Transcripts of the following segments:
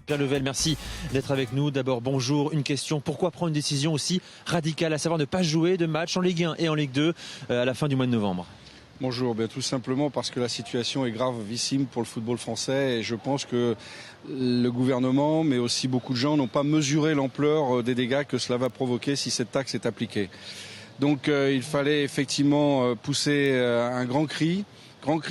Pierre Level, merci d'être avec nous. D'abord, bonjour. Une question, pourquoi prendre une décision aussi radicale, à savoir ne pas jouer de match en Ligue 1 et en Ligue 2 à la fin du mois de novembre? Bonjour, tout simplement parce que la situation est gravissime pour le football français et je pense que le gouvernement, mais aussi beaucoup de gens n'ont pas mesuré l'ampleur des dégâts que cela va provoquer si cette taxe est appliquée. Donc il fallait effectivement pousser un grand cri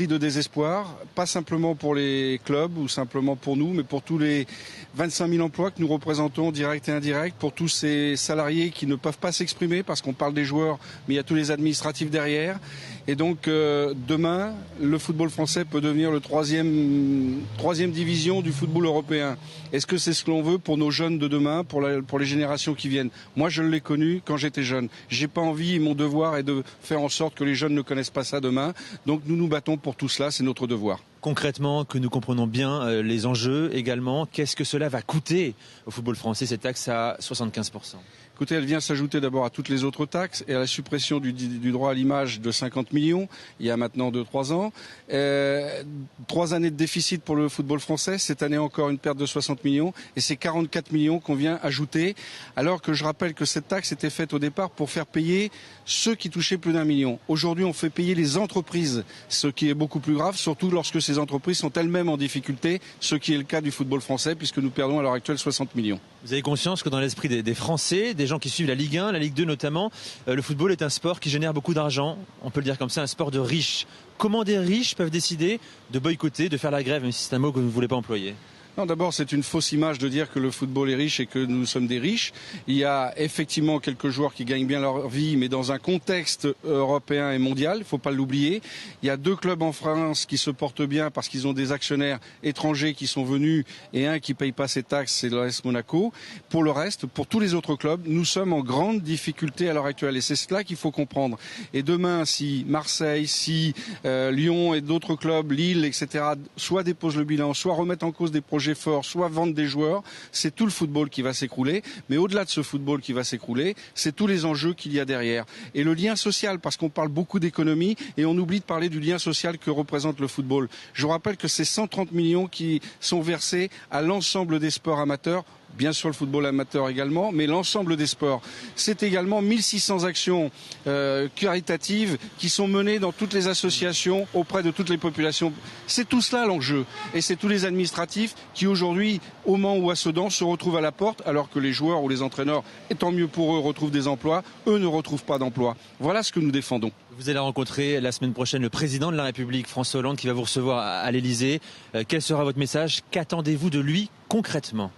de désespoir, pas simplement pour les clubs ou simplement pour nous, mais pour tous les 25 000 emplois que nous représentons, directs et indirects, pour tous ces salariés qui ne peuvent pas s'exprimer parce qu'on parle des joueurs, mais il y a tous les administratifs derrière. Et donc demain, le football français peut devenir le troisième division du football européen. Est-ce que c'est ce que l'on veut pour nos jeunes de demain, pour les générations qui viennent? Moi, je l'ai connu quand j'étais jeune. J'ai pas envie, et mon devoir est de faire en sorte que les jeunes ne connaissent pas ça demain. Donc nous nous battons pour tout cela, c'est notre devoir. Concrètement, que nous comprenons bien les enjeux également, qu'est-ce que cela va coûter au football français, cette taxe à 75%? Écoutez, elle vient s'ajouter d'abord à toutes les autres taxes et à la suppression du droit à l'image de 50 millions, il y a maintenant 2-3 ans. 3 années de déficit pour le football français, cette année encore une perte de 60 millions et c'est 44 millions qu'on vient ajouter, alors que je rappelle que cette taxe était faite au départ pour faire payer ceux qui touchaient plus d'1 million. Aujourd'hui, on fait payer les entreprises, ce qui est beaucoup plus grave, surtout lorsque ces entreprises sont elles-mêmes en difficulté, ce qui est le cas du football français, puisque nous perdons à l'heure actuelle 60 millions. Vous avez conscience que dans l'esprit des Français, des gens qui suivent la Ligue 1, la Ligue 2 notamment, le football est un sport qui génère beaucoup d'argent, on peut le dire comme ça, un sport de riches. Comment des riches peuvent décider de boycotter, de faire la grève, même si c'est un mot que vous ne voulez pas employer? Non, d'abord, c'est une fausse image de dire que le football est riche et que nous sommes des riches. Il y a effectivement quelques joueurs qui gagnent bien leur vie, mais dans un contexte européen et mondial, il ne faut pas l'oublier. Il y a 2 clubs en France qui se portent bien parce qu'ils ont des actionnaires étrangers qui sont venus et un qui ne paye pas ses taxes, c'est l'AS Monaco. Pour le reste, pour tous les autres clubs, nous sommes en grande difficulté à l'heure actuelle et c'est cela qu'il faut comprendre. Et demain, si Marseille, si Lyon et d'autres clubs, Lille, etc., soit déposent le bilan, soit remettent en cause des projets forts, soit vendre des joueurs, c'est tout le football qui va s'écrouler. Mais au-delà de ce football qui va s'écrouler, c'est tous les enjeux qu'il y a derrière. Et le lien social, parce qu'on parle beaucoup d'économie et on oublie de parler du lien social que représente le football. Je vous rappelle que c'est 130 millions qui sont versés à l'ensemble des sports amateurs. Bien sûr le football amateur également, mais l'ensemble des sports. C'est également 1600 actions caritatives qui sont menées dans toutes les associations auprès de toutes les populations. C'est tout cela l'enjeu. Et c'est tous les administratifs qui aujourd'hui, au Mans ou à Sedan, se retrouvent à la porte, alors que les joueurs ou les entraîneurs, et tant mieux pour eux, retrouvent des emplois. Eux ne retrouvent pas d'emploi. Voilà ce que nous défendons. Vous allez rencontrer la semaine prochaine le président de la République, François Hollande, qui va vous recevoir à l'Elysée. Quel sera votre message? Qu'attendez-vous de lui concrètement?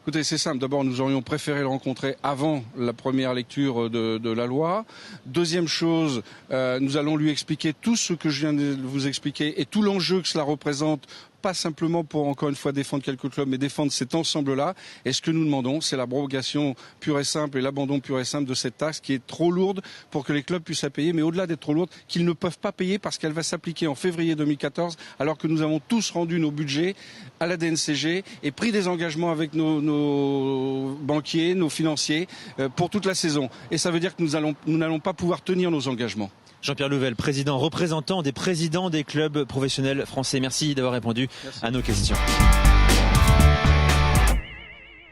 Écoutez, c'est simple. D'abord, nous aurions préféré le rencontrer avant la première lecture de la loi. Deuxième chose, nous allons lui expliquer tout ce que je viens de vous expliquer et tout l'enjeu que cela représente, pas simplement pour, encore une fois, défendre quelques clubs, mais défendre cet ensemble-là. Et ce que nous demandons, c'est l'abrogation pure et simple et l'abandon pur et simple de cette taxe qui est trop lourde pour que les clubs puissent la payer, mais au-delà d'être trop lourde, qu'ils ne peuvent pas payer parce qu'elle va s'appliquer en février 2014, alors que nous avons tous rendu nos budgets à la DNCG et pris des engagements avec nos banquiers, nos financiers, pour toute la saison. Et ça veut dire que nous n'allons pas pouvoir tenir nos engagements. Jean-Pierre Level, représentant des présidents des clubs professionnels français. Merci d'avoir répondu à nos questions.